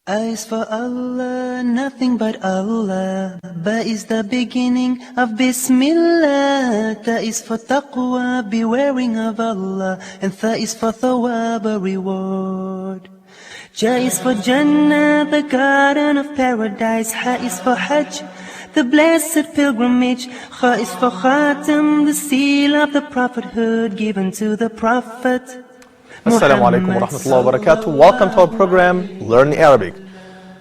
A is for Allah, nothing but Allah. Ba is the beginning of Bismillah. Ta is for taqwa, bewaring of Allah. And Tha is for thawab, a reward. Ja is for Jannah, the garden of paradise. Ha is for Hajj, the blessed pilgrimage. Kha is for Khatam, the seal of the prophethood given to the Prophet. Assalamu alaikum wa rahmatullahi wa barakatuh. Welcome to our program, Learn Arabic.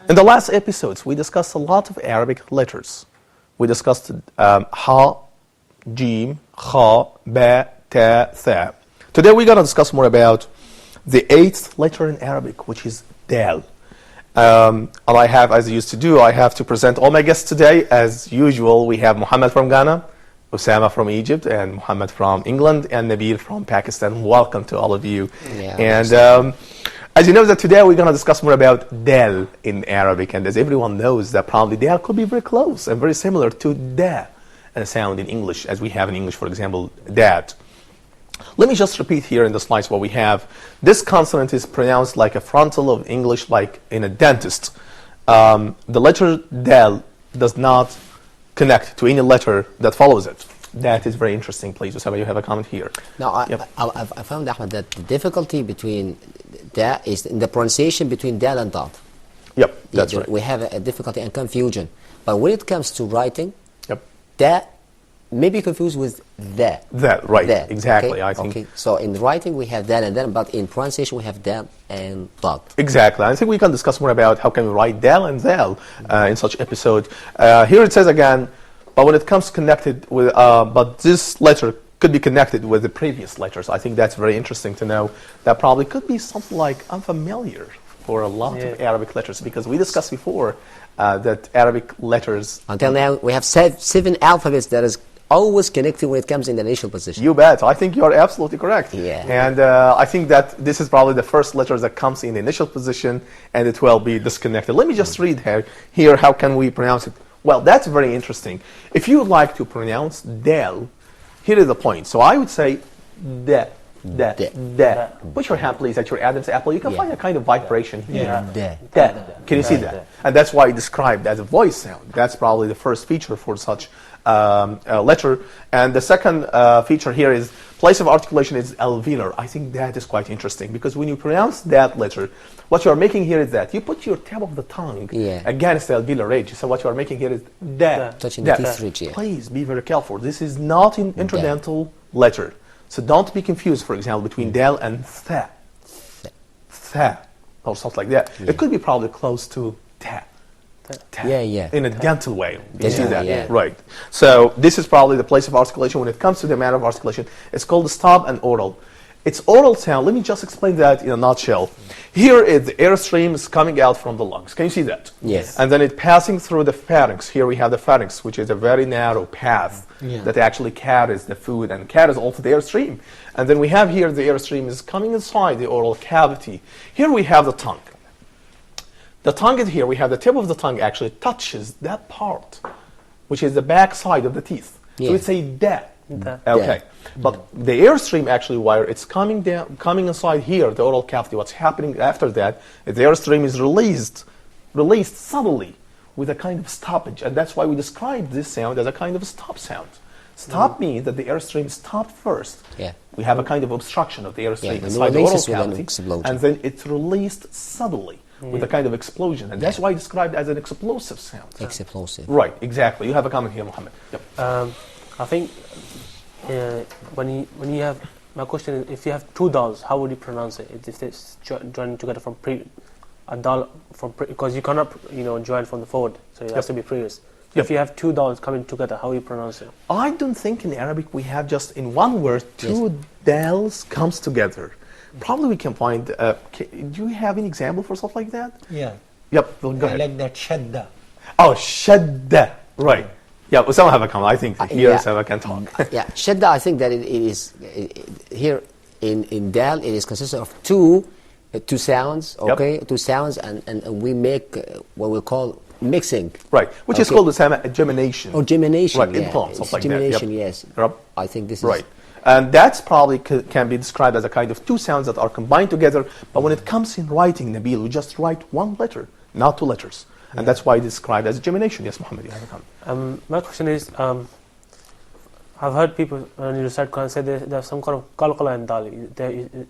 In the last episodes, we discussed a lot of Arabic letters. We discussed Ha, Jim, Kha, Ba, Ta, Tha. Today we're going to discuss more about the 8th letter in Arabic, which is Dal. And I have, as I used to do, I have to present all my guests today. As usual, we have Muhammad from Ghana, Osama from Egypt, and Muhammad from England, and Nabil from Pakistan. Welcome to all of you. Yeah, and as you know, that today we're going to discuss more about Dal in Arabic. And as everyone knows, that probably Dal could be very close and very similar to Da, and a sound in English, as we have in English, for example, dat. Let me just repeat here in the slides what we have. This consonant is pronounced like a frontal of English, like in a dentist. The letter Dal does not connect to any letter that follows it. That is very interesting. Please, Osama, you have a comment here. Now, I found, Ahmed, that the difficulty between Da is in the pronunciation between Dal and Dot. Yep, that's right. We have a difficulty and confusion. But when it comes to writing, Yep. Da may be confused with the. That, right, Da, exactly, okay? I think. Okay, so in writing we have Dal and then, but in pronunciation we have Dal and Dot. Exactly. I think we can discuss more about how can we write Dal and Zal in such episode. Here it says again, but when it comes connected with, but this letter could be connected with the previous letters. I think that's very interesting to know. That probably could be something like unfamiliar for a lot of Arabic letters, because we discussed before that Arabic letters... Until now we have 7 alphabets that is always connected when it comes in the initial position. You bet. I think you're absolutely correct. Yeah. And I think that this is probably the first letter that comes in the initial position, and it will be disconnected. Let me just read here how can we pronounce it. Well, that's very interesting. If you would like to pronounce Dal, here is the point. So I would say Da, Da, Da. Put your hand, please, at your Adam's apple. You can find a kind of vibration here. Da. Da. Can you see that? And that's why it's described as a voice sound. That's probably the first feature for such letter. And the second feature here is place of articulation is alveolar. I think that is quite interesting, because when you pronounce that letter, what you are making here is that you put your tip of the tongue against the alveolar ridge. So what you are making here is da. Touching the teeth ridge, yeah. Please be very careful. This is not an interdental letter. So don't be confused, for example, between Dal and Tha. Tha. Or something like that. It could be probably close to Ta. Yeah. In a dental way. You see that? Yeah. Right. So this is probably the place of articulation. When it comes to the matter of articulation, it's called the stop and oral. It's oral sound. Let me just explain that in a nutshell. Here is the air stream is coming out from the lungs. Can you see that? Yes. And then it's passing through the pharynx. Here we have the pharynx, which is a very narrow path that actually carries the food and carries also the air stream. And then we have here the air stream is coming inside the oral cavity. Here we have the tongue. The tongue is here. We have the tip of the tongue actually touches that part, which is the back side of the teeth. So it's a da. Okay. But the airstream actually, where it's coming down, coming inside here, the oral cavity, what's happening after that is the airstream is released subtly with a kind of stoppage. And that's why we describe this sound as a kind of stop sound. Stop means that the airstream stopped first. Yeah. We have a kind of obstruction of the airstream and inside the oral releases with an cavity. explosion. And then it's released subtly with a kind of explosion. And that's why it's described as an explosive sound. Explosive. Right, exactly. You have a comment here, Mohammed. Yep. I think when you have, my question is, if you have 2 dals, how would you pronounce it? If it's joined together from a dal because you cannot join from the forward, so it has to be previous. If you have 2 dals coming together, how do you pronounce it? I don't think in Arabic we have just in one word 2 dals comes together. Probably we can find. Do you have any example for something like that? Yeah. Yep. Go ahead. Like that shadda. Oh, shadda. Right. Yeah. Osama have a comment. I think here Osama can talk. Yeah, shadda. I think that it is here in Dal. It is consistent of two sounds. Okay, 2 sounds, and we make what we call mixing. Right. Which is called Osama gemination. Or gemination. Right. Yeah. Implants, something like that. Gemination. Yes. Yep. I think this is right. And that's probably can be described as a kind of 2 sounds that are combined together. But when it comes in writing, Nabil, we just write one letter. not two letters. And that's why it's described as gemination. Yes, Muhammad, you have a comment. My question is, I've heard people when you recite Quran say there's some kind of qalqala in dal.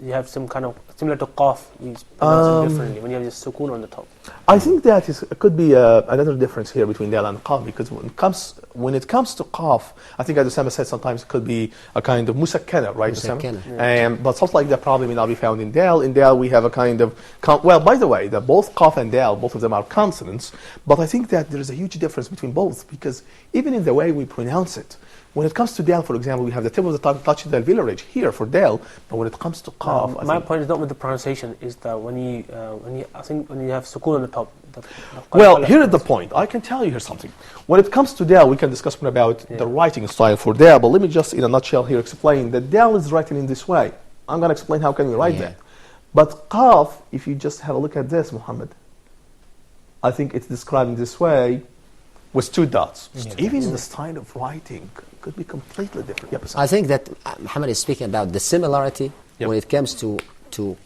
You have some kind of similar to qaf. You pronounce it differently when you have just sukoon on the top. I think that could be another difference here between dal and qaf, because when it comes to qaf, I think as Osama said, sometimes it could be a kind of musakkana, right? Musakkana. But something like that probably may not be found in dal. In dal we have a kind of well, by the way, both qaf and dal, both of them are consonants. But I think that there is a huge difference between both, because even in the way we pronounce it. When it comes to dal, for example, we have the tip of the tongue touching the alveolar ridge here for dal, but when it comes to qaf, my point is not with the pronunciation. Is that when you have sukoon on the top. Well, here is the point. I can tell you here something. When it comes to dal, we can discuss more about the writing style for dal. But let me just, in a nutshell, here explain that dal is written in this way. I'm going to explain how can you write that. But qaf, if you just have a look at this, Muhammad, I think it's described in this way. With two dots. Even the style of writing could be completely different. Yep, I think that Muhammad is speaking about the similarity when it comes to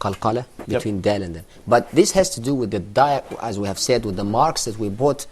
qalqala between dal and dal. But this has to do with the as we have said, with the marks that we put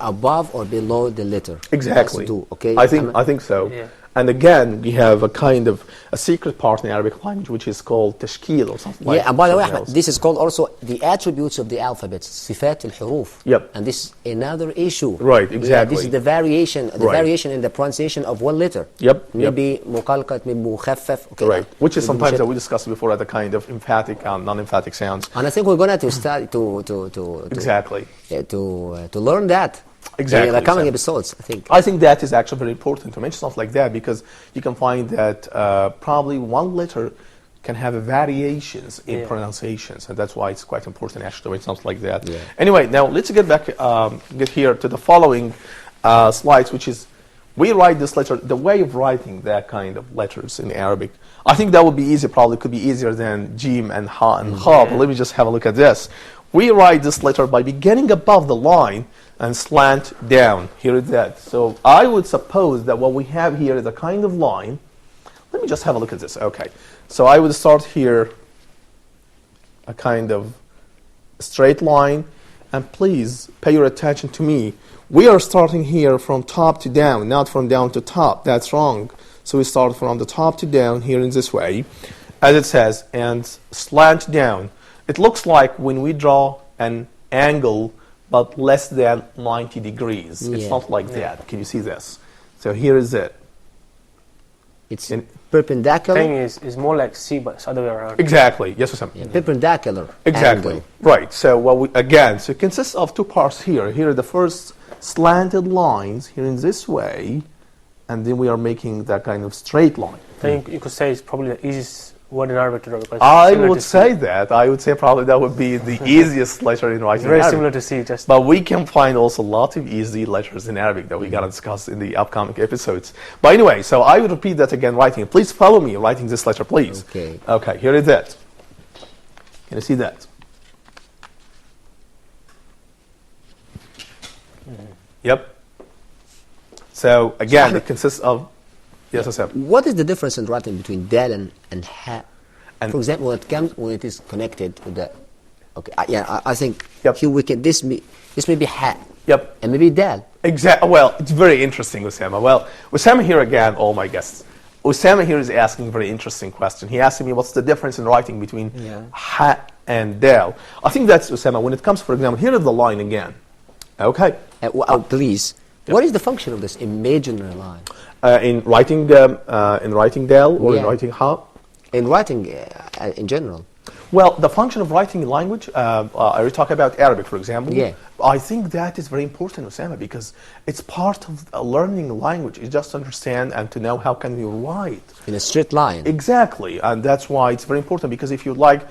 above or below the letter. Exactly. Okay. I think so. Yeah. And again, we have a kind of a secret part in Arabic language, which is called tashkil or something like that. Yeah, and by the way, Ahmed, this is called also the attributes of the alphabet, sifat al-huruf. Yep. And this is another issue. Right, exactly. Yeah, this is the variation, variation in the pronunciation of one letter. Yep. Maybe muqalqat, maybe mukhaffaf. Okay. Right. Which is sometimes that we discussed before at the kind of emphatic and non-emphatic sounds. And I think we're going to start to exactly to learn that. Exactly. In the coming episodes, I think that is actually very important to mention stuff like that, because you can find that probably one letter can have variations in pronunciations, and that's why it's quite important actually to mention something like that. Yeah. Anyway, now let's get back, get here to the following slides, which is we write this letter, the way of writing that kind of letters in Arabic. I think that would be easy, probably could be easier than jim and ha and kha, but let me just have a look at this. We write this letter by beginning above the line and slant down. Here is that. So I would suppose that what we have here is a kind of line. Let me just have a look at this. Okay. So I would start here a kind of straight line. And please pay your attention to me. We are starting here from top to down, not from down to top. That's wrong. So we start from the top to down here in this way, as it says, and slant down. It looks like when we draw an angle but less than 90 degrees. It's not like that. Can you see this? So here is it. It's perpendicular. Thing is more like C, but it's other way around. Exactly. Yes, Sam. Perpendicular. Exactly. Angle. Right. So so it consists of two parts here. Here are the first slanted lines here in this way, and then we are making that kind of straight line. I think you could say it's probably the easiest word in Arabic to draw. I would say that. I would say probably that would be the easiest letter in writing. It's very Arabic. similar to C. But we can find also lots of easy letters in Arabic that we're going to discuss in the upcoming episodes. But anyway, so I would repeat that again, writing. Please follow me writing this letter, please. Okay. Okay, here is it. Can you see that? Yep. So again, it consists of... Yes, Asaf. What is the difference in writing between dal and ha? And for example, when it is connected with the, okay, I think Yep. here we can this may be ha. Yep. And maybe dal. Exactly. Well, it's very interesting, Osama. Well, Osama here again, all my guests. Osama here is asking a very interesting question. He asked me what's the difference in writing between ha and dal. I think that's, Osama, when it comes, for example, here is the line again. Okay. Please. Yep. What is the function of this imaginary line? In writing dal or in writing ha? In writing in general. Well, the function of writing in language, I will talk about Arabic, for example. Yeah. I think that is very important, Osama, because it's part of learning language. You just understand and to know how can you write. In a straight line. Exactly, and that's why it's very important, because if you like,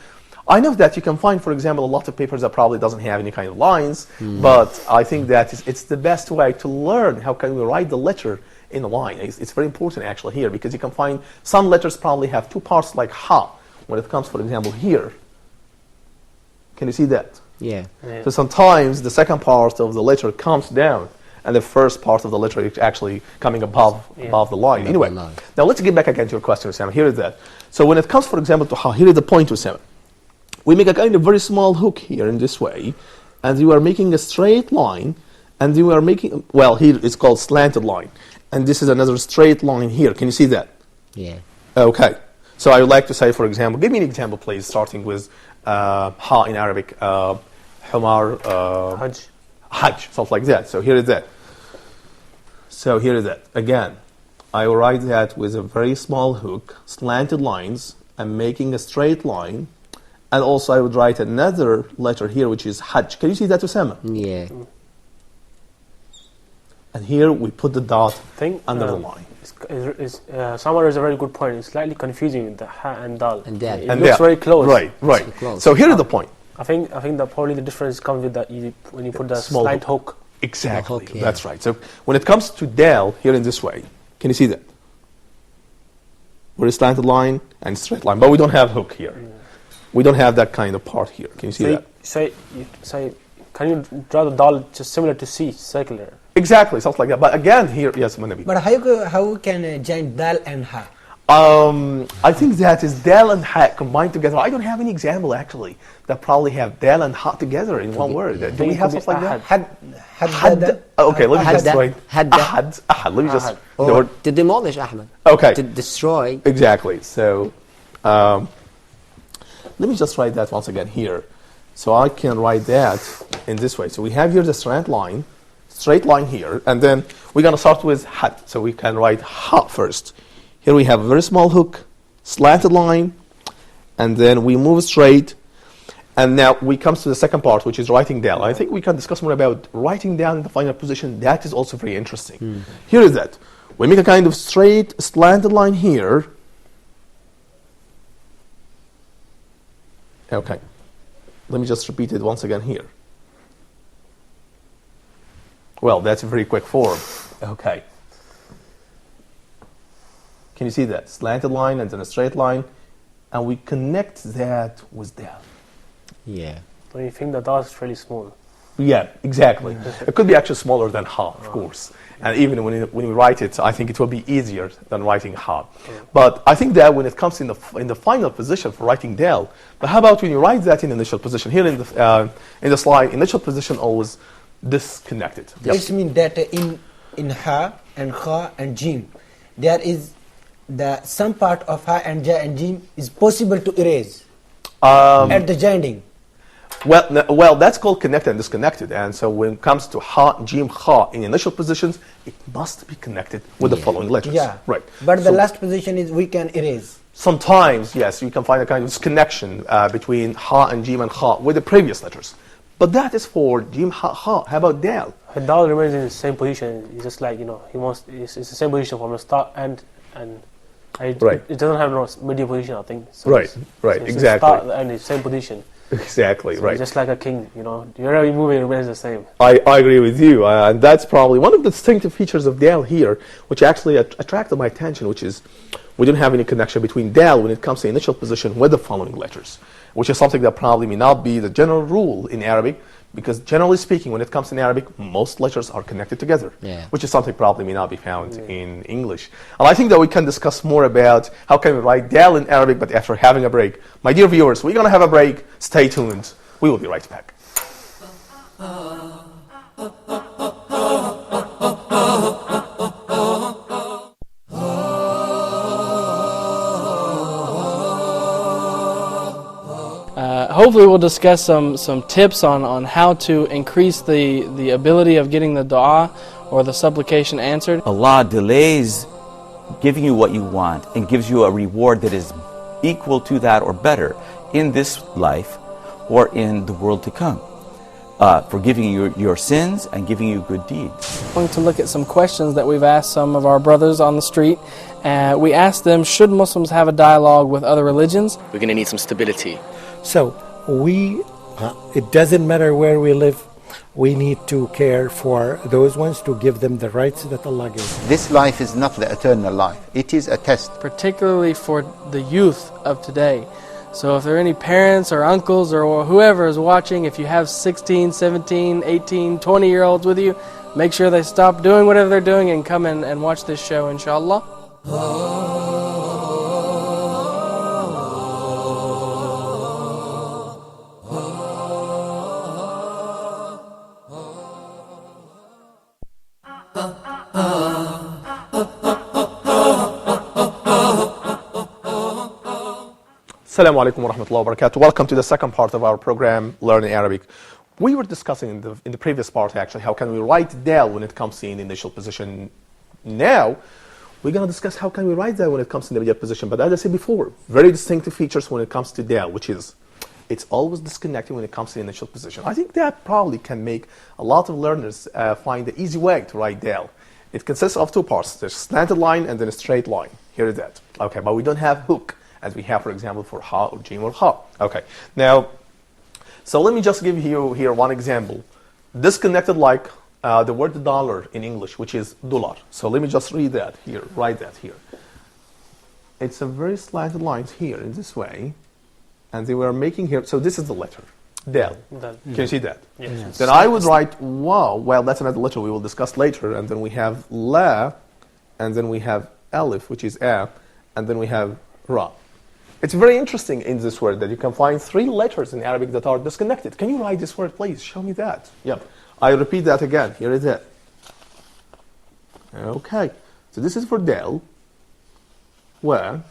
I know that you can find, for example, a lot of papers that probably doesn't have any kind of lines, but I think that it's the best way to learn how can we write the letter in a line. It's very important actually here, because you can find some letters probably have two parts like ha, when it comes, for example, here. Can you see that? Yeah. So sometimes the second part of the letter comes down, and the first part of the letter is actually coming above the line. Anyway, now let's get back again to your question, Osama. Here is that. So when it comes, for example, to ha, here is the point, Osama. We make a kind of very small hook here in this way, and you are making a straight line, and you are making, well, here it's called slanted line, and this is another straight line here. Can you see that? Yeah. Okay. So I would like to say, for example, give me an example, please, starting with ha in Arabic, humar, Hajj. Hajj, something like that. So here is that. So here is that. Again, I will write that with a very small hook, slanted lines. I'm making a straight line. And also I would write another letter here, which is Hajj. Can you see that, Usama? Yeah. And here we put the dot under the line. Samar is a very good point. It's slightly confusing with the ha and dal. And dal. It looks very close. Right, right. Close. So here is the point. I think that probably the difference comes with that when you put the Small slight hook. Exactly. hook, yeah. That's right. So when it comes to dal, here in this way, can you see that? We're a slanted line and straight line, but we don't have hook here. We don't have that kind of part here. Can you see that? Say, can you draw the dal just similar to C, circular? Exactly, something like that. But again, here, yes, Manabi. But how can join dal and ha? I think that is dal and ha combined together. I don't have any example actually that probably have dal and ha together in one word. Do we have something like that? Had. Okay, let me just Hadda. write. Hadda. Ahad. Let me just. Or to demolish, Ahmed. Okay. To destroy. Exactly. So, let me just write that once again here. So I can write that in this way. So we have here the straight line here, and then we're going to start with had. So we can write ha first. Here we have a very small hook, slanted line, and then we move straight. And now we come to the second part, which is writing down. I think we can discuss more about writing down in the final position. That is also very interesting. Here is that. We make a kind of straight, slanted line here. Okay. Let me just repeat it once again here. Well, that's a very quick form. Okay. Can you see that? Slanted line and then a straight line. And we connect that with dal. Yeah. When you think that dal is really small. Yeah, exactly. It could be actually smaller than ha, of course. And even when we write it, I think it will be easier than writing ha. But I think that when it comes in the final position for writing dal, but how about when you write that in initial position? Here in the slide, initial position always disconnected. It means that in ha and kha and jim, there is some part of ha and ja and jim is possible to erase at the joining. Well, that's called connected and disconnected. And so when it comes to ha, jim, kha in initial positions, it must be connected with the following letters. Yeah. Right. But the last position is we can erase. Sometimes, yes, you can find a kind of disconnection between ha and jim and kha with the previous letters. But that is for jim, ha, ha. How about dal? Dal remains in the same position. It's just like, it's the same position from the start and Right. It doesn't have no middle position, I think. So Right, it's exactly. The start and it's same position. Exactly, So right. It's just like a king, wherever you move, it remains the same. I agree with you. And that's probably one of the distinctive features of dal here, which actually attracted my attention, which is we don't have any connection between dal when it comes to initial position with the following letters, which is something that probably may not be the general rule in Arabic, because generally speaking, when it comes in Arabic, most letters are connected together, which is something probably may not be found in English. And I think that we can discuss more about how can we write dal in Arabic, but after having a break. My dear viewers, we're going to have a break. Stay tuned. We will be right back. Hopefully we'll discuss some tips on how to increase the ability of getting the dua or the supplication answered. Allah delays giving you what you want and gives you a reward that is equal to that or better in this life or in the world to come, forgiving your sins and giving you good deeds. I'm going to look at some questions that we've asked some of our brothers on the street. We asked them, should Muslims have a dialogue with other religions? We're going to need some stability. So it doesn't matter where we live, we need to care for those ones to give them the rights that Allah gives. This life is not the eternal life. It is a test. Particularly for the youth of today. So if there are any parents or uncles or whoever is watching, if you have 16, 17, 18, 20-year-olds with you, make sure they stop doing whatever they're doing and come in and watch this show, inshallah. Assalamu alaikum wa rahmatullahi wa barakatuh. Welcome to the second part of our program, Learning Arabic. We were discussing in the previous part actually how can we write dal when it comes in initial position. Now we're going to discuss how can we write dal when it comes in the immediate position. But as I said before, very distinctive features when it comes to dal, which is it's always disconnected when it comes to the initial position. I think that probably can make a lot of learners find the easy way to write dal. It consists of two parts. There's a slanted line and then a straight line. Here is that. Okay, but we don't have hook as we have, for example, for ha or jim or ha. Okay, now, so let me just give you here one example. Disconnected like the word dollar in English, which is dollar. So let me just read that here, write that here. It's a very slanted lines here in this way, and they were making here, so this is the letter, dal. Can you see that? Yes. Then I would write wow, well that's another letter we will discuss later, and then we have la, and then we have alif, which is a, and then we have ra. It's very interesting in this word that you can find three letters in Arabic that are disconnected. Can you write this word, please? Show me that. Yep. I repeat that again. Here is it. Okay. So this is for dal, wa,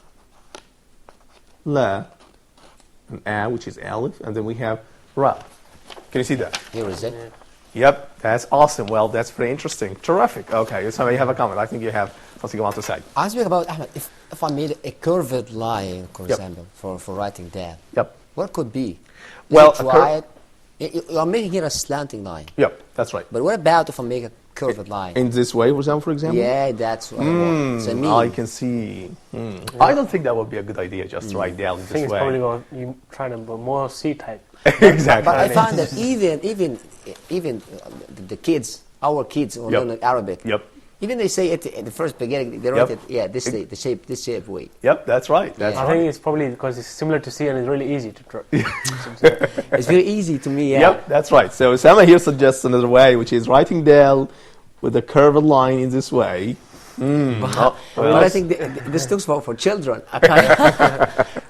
la, and a, which is alif, and then we have ra. Can you see that? Here is it. Yep, that's awesome. Well, that's very interesting. Terrific. Okay, so you have a comment. I think you have something you want to say. I was thinking about, Ahmed, if I made a curved line, for example, for writing that, what could be? Well, you are making here a slanting line. Yep, that's right. But what about if I make a curved line? In this way, for example? Yeah, that's what I want. So I can see. I don't think that would be a good idea, just to write down in this way. I think it's probably about you trying to be more C-type. Exactly. But I find that even the kids, our kids who learn Arabic, even they say it at the first beginning, they write it, this shape way. Yep, that's right. That's I think it's probably because it's similar to C and it's really easy to draw. It's very easy to me, Yep, that's right. So Osama here suggests another way, which is writing dal with a curved line in this way. But I think this looks for children, not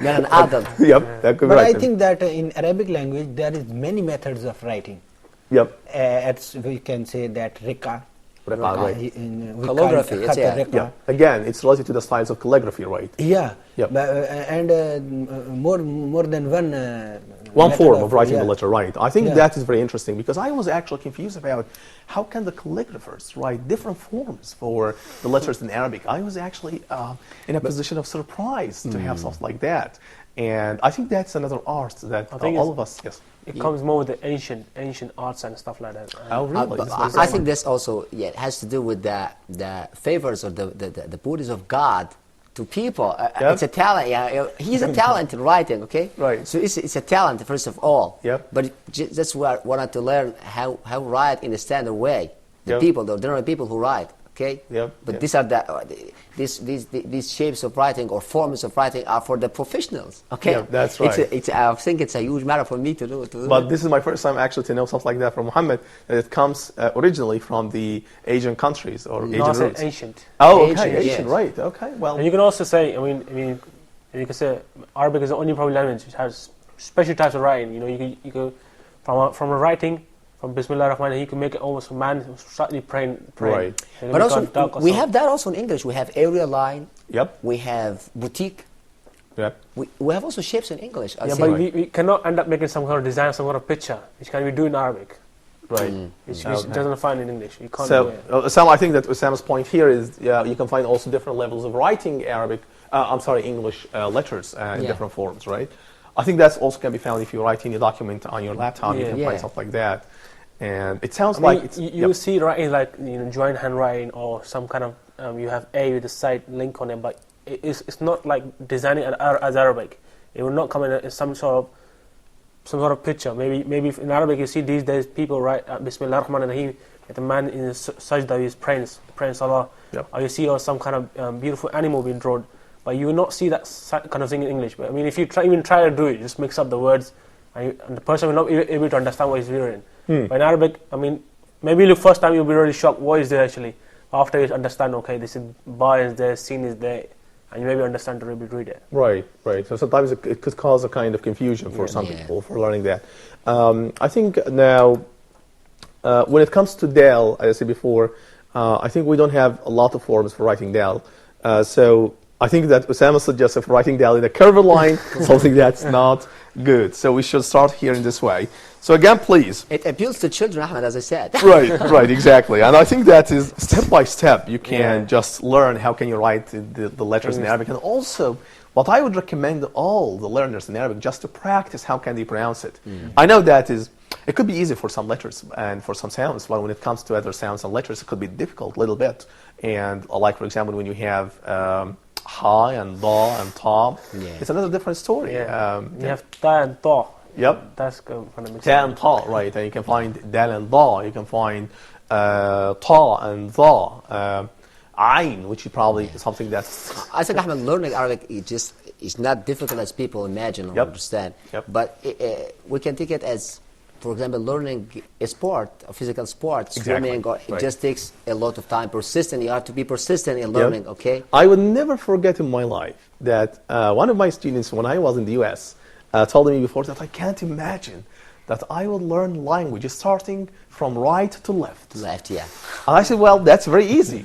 an adult. Yep, that could be But right. I think that in Arabic language there is many methods of writing. Yep. We can say that rika. Right. Calligraphy, Yeah. Again, it's related to the styles of calligraphy, right? Yeah. Yep. And more than one form of writing the letter, right? I think that is very interesting because I was actually confused about how can the calligraphers write different forms for the letters in Arabic. I was actually in a position of surprise to have something like that. And I think that's another art that all of us, It comes more with the ancient arts and stuff like that. Oh, really? I think this also it has to do with the favors or the booties of God to people. It's a talent. He's a talent in writing. Okay. Right. So it's a talent first of all. Yep. But that's why I wanted to learn how write in a standard way. The people, there are people who write. Okay. Yep. But these are these shapes of writing or forms of writing are for the professionals. Okay. Yeah, that's right. I think it's a huge matter for me to do. But this is my first time actually to know something like that from Muhammad. That it comes originally from the Asian countries or Asian roots. Ancient. Oh, okay, ancient, right? Okay, well. And you can also say, I mean, you can say Arabic is the only probably language which has special types of writing. You know, you can from a writing. From Bismillah ar-Rahman, he can make it almost a man who's slightly praying. Right. But also, we have that also in English. We have area line. Yep. We have boutique. Yep. We have also shapes in English. But we cannot end up making some kind of design, some kind of picture, which can we do in Arabic. Right. Which doesn't find in English. You can't so, do it. Sam, I think that Osama's point here is you can find also different levels of writing Arabic, English letters in different forms, right? I think that also can be found if you're writing a document on your laptop, you can find something like that. And it sounds like it's, you see writing like joint handwriting or some kind of you have A with a side link on it, but it's not like designing as Arabic. It will not come in some sort of picture. Maybe in Arabic you see these days people write Bismillah ar-Rahman ar-Rahim, the man in sajda is praying salah, or you see some kind of beautiful animal being drawn, but you will not see that kind of thing in English. But I mean, if you try to do it, just mix up the words, and the person will not be able to understand what he's reading. But in Arabic, I mean, maybe the first time you'll be really shocked, what is there actually? After you understand, okay, this is ba is there, sin is there, and you maybe understand to really read it. Right. So sometimes it could cause a kind of confusion for some people for learning that. I think now, when it comes to dal, as I said before, I think we don't have a lot of forms for writing dal. So I think that Osama suggested for writing dal in a curved line, something that's not good. So we should start here in this way. So again, please. It appeals to children, Ahmed, as I said. Right, exactly. And I think that is step by step. You can just learn how can you write the letters in Arabic. And also, what I would recommend all the learners in Arabic just to practice how can they pronounce it. I know that it could be easy for some letters and for some sounds, but when it comes to other sounds and letters, it could be difficult a little bit. And like, for example, when you have ha and da and ta, it's another different story. You have ta and ta. Yep. That's good. Ta and ta, right. And you can find dal and da. You can find ta and dha. Ayn, which is probably something that's... I think, Ahmed, learning Arabic is not difficult as people imagine or understand. But we can take it as, for example, learning a sport, a physical sport, swimming. It just takes a lot of time. Persistent. You have to be persistent in learning, okay? I would never forget in my life that one of my students, when I was in the U.S., told me before that I can't imagine that I would learn language starting from right to left. Left, yeah. And I said, well, that's very easy.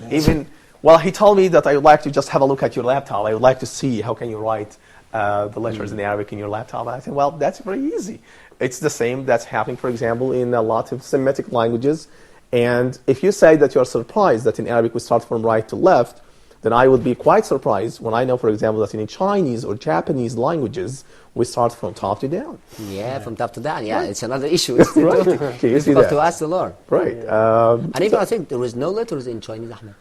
He told me that I would like to just have a look at your laptop. I would like to see how can you write the letters in Arabic in your laptop. And I said, well, that's very easy. It's the same that's happening, for example, in a lot of Semitic languages. And if you say that you're surprised that in Arabic we start from right to left, then I would be quite surprised when I know, for example, that in Chinese or Japanese languages, we start from top to down. Yeah, from top to down. Yeah, it's another issue. Right. Okay, it's difficult to ask the Lord. Right. And even I think there is no letters in Chinese, Ahmed.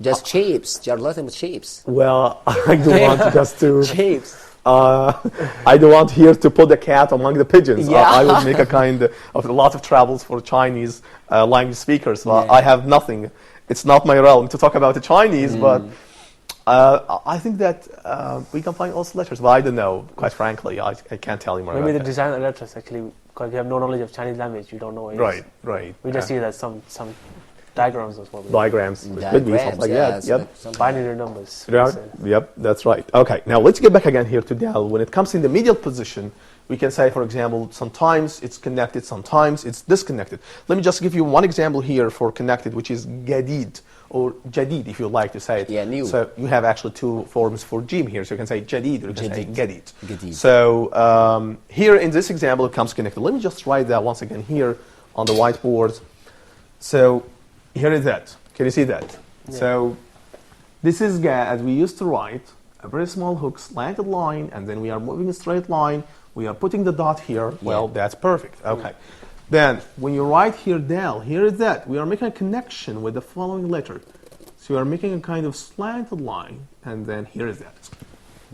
Just shapes. You're learning with shapes. Well, I don't want just to... Shapes. I don't want here to put the cat among the pigeons. Yeah. I would make a kind of a lot of travels for Chinese language speakers. Well, I have nothing. It's not my realm to talk about the Chinese, but I think that we can find also letters. But I don't know, quite frankly. I can't tell you more Maybe about the that. design of letters, actually, because you have no knowledge of Chinese language, you don't know what it is. Right. We just see that some diagrams as well. Diagrams. Could be something like that. Yep. Binary numbers. Yep, that's right. Okay, now let's get back again here to dal. When it comes in the medial position, we can say, for example, sometimes it's connected, sometimes it's disconnected. Let me just give you one example here for connected, which is gadid, or jadid, if you like to say it. Yeah, new. So you have actually two forms for jim here. So you can say jadid, or you can say gadid. Gadid. So here in this example, it comes connected. Let me just write that once again here on the whiteboard. So here is that. Can you see that? Yeah. So this is ga, as we used to write, a very small hook, slanted line, and then we are moving a straight line. We are putting the dot here. Yeah. Well, that's perfect. Okay. Then, when you write here dal, here is that. We are making a connection with the following letter. So you are making a kind of slanted line, and then here is that.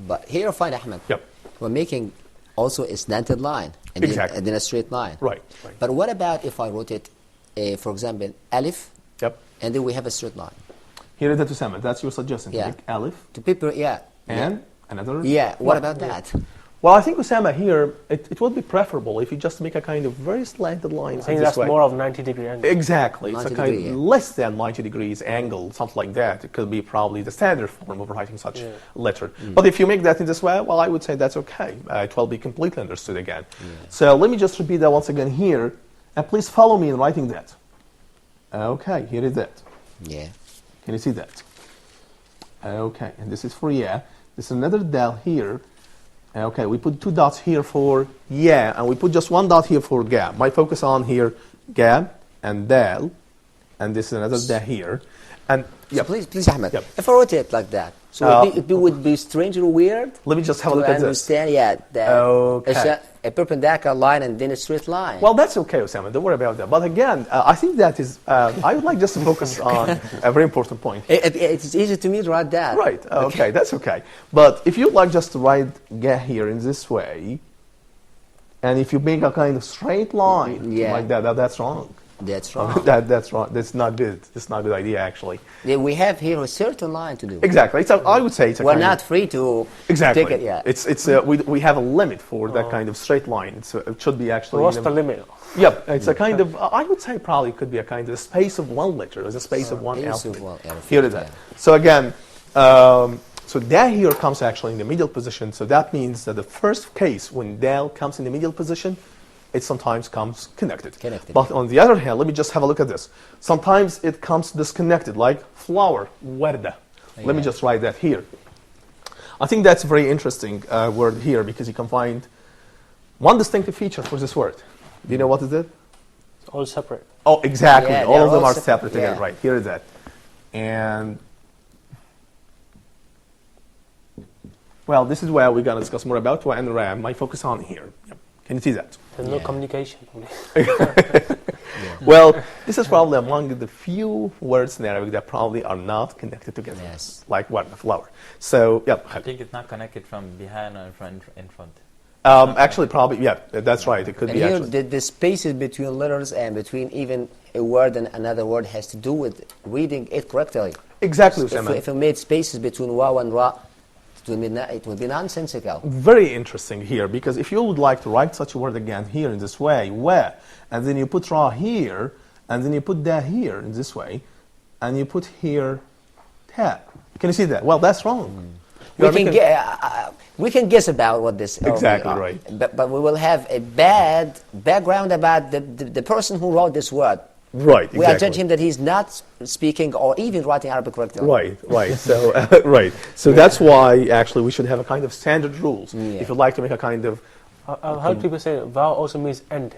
But here, fine, Ahmed. Yep. We're making also a slanted line, and then a straight line. Right. But what about if I wrote it, for example, alif, and then we have a straight line? Here is that, Usama. That's your suggestion. Yeah. Like alif. To people, And another. Yeah. What about that? Well, I think, Usama, here, it would be preferable if you just make a kind of very slanted line. I think that's more of 90-degree angle. Exactly. It's a kind of less than 90 degrees angle, something like that. It could be probably the standard form of writing such letter. But if you make that in this way, well, I would say that's okay. It will be completely understood again. So let me just repeat that once again here. And please follow me in writing that. Okay, here is that. Yeah. Can you see that? Okay, and this is for yeah. This is another dal here. Okay, we put two dots here for yeah, and we put just one dot here for ga. My focus on here, ga and dal, and this is another da here. And so please, Ahmed, if I wrote it like that, so it would be strange or weird. Let me just have a look at this. That a perpendicular line and then a straight line. Well, that's okay, Osama. Don't worry about that. But again, I think that is. I would like just to focus on a very important point. It's easy to me to write that. Right. Okay, that's okay. But if you like just to write ga here in this way, and if you make a kind of straight line like that, that's wrong. That's wrong. That's wrong. That's not good. It's not a good idea, actually. Yeah, we have here a certain line to do. Exactly. I would say it's a we're not free to take it. Yeah. We have a limit for that kind of straight line. It should be actually. What's the limit? Yep. It's a kind of. I would say probably could be a kind of space of one letter. There's a space of one alphabet. Here is that. So again, so that here comes actually in the medial position. So that means that the first case when dal comes in the medial position, it sometimes comes connected. Connected. But on the other hand, let me just have a look at this. Sometimes it comes disconnected, like flower, warda. Let me just write that here. I think that's a very interesting word here, because you can find one distinctive feature for this word. Do you know what is it? It's all separate. Oh, exactly. Yeah, all of them all are separate together. yeah. Right, here is that. And, well, this is where we're going to discuss more about wa and ram. My focus on here. Yep. Can you see that? There's no communication. Well, this is probably among the few words in Arabic that probably are not connected together. Yes. Like what? Flower. So, yeah. I think it's not connected from behind or in front. Actually, probably, yeah, that's right. It could And be here, actually. the spaces between letters and between even a word and another word has to do with reading it correctly. Exactly, If you made spaces between waw and ra, it would be nonsensical. Very interesting here, because if you would like to write such a word again here in this way, wa, and then you put ra here, and then you put da here in this way, and you put here ta. Can you see that? Well, that's wrong. We can guess about what this Exactly right. But we will have a bad background about the person who wrote this word. Right, We are judging him that he's not speaking or even writing Arabic correctly. Right. So, right. So that's why actually we should have a kind of standard rules. Yeah. If you'd like to make a kind of I've heard people say vow also means end.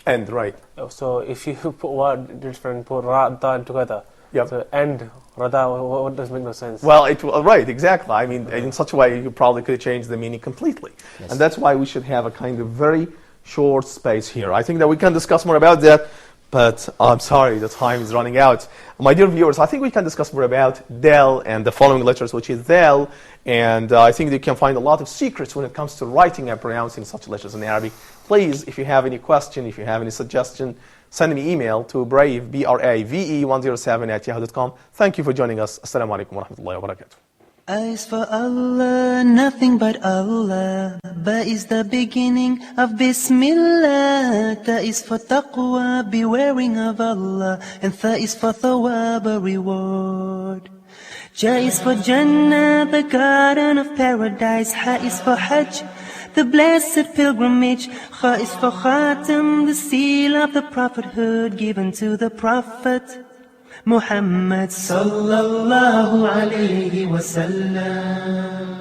end, right? So if you put word different, put ra, da together. Yep. So end, rada, what does make no sense? Well, right, exactly. I mean, in such a way, you probably could change the meaning completely. Yes. And that's why we should have a kind of very short space here. I think that we can discuss more about that, but I'm sorry, the time is running out. My dear viewers, I think we can discuss more about del and the following letters, which is del, and I think you can find a lot of secrets when it comes to writing and pronouncing such letters in Arabic. Please, if you have any question, if you have any suggestion, send me email to brave, brave107 @yahoo.com. Thank you for joining us. Assalamu alaikum wa rahmatullahi wa barakatuh. A is for Allah, nothing but Allah. Ba is the beginning of Bismillah. Ta is for taqwa, bewaring of Allah. And tha is for thawab, a reward. Ja is for Jannah, the garden of paradise. Ha is for Hajj, the blessed pilgrimage. Kha is for Khatam, the seal of the prophethood given to the Prophet Muhammad sallallahu alayhi wa sallam.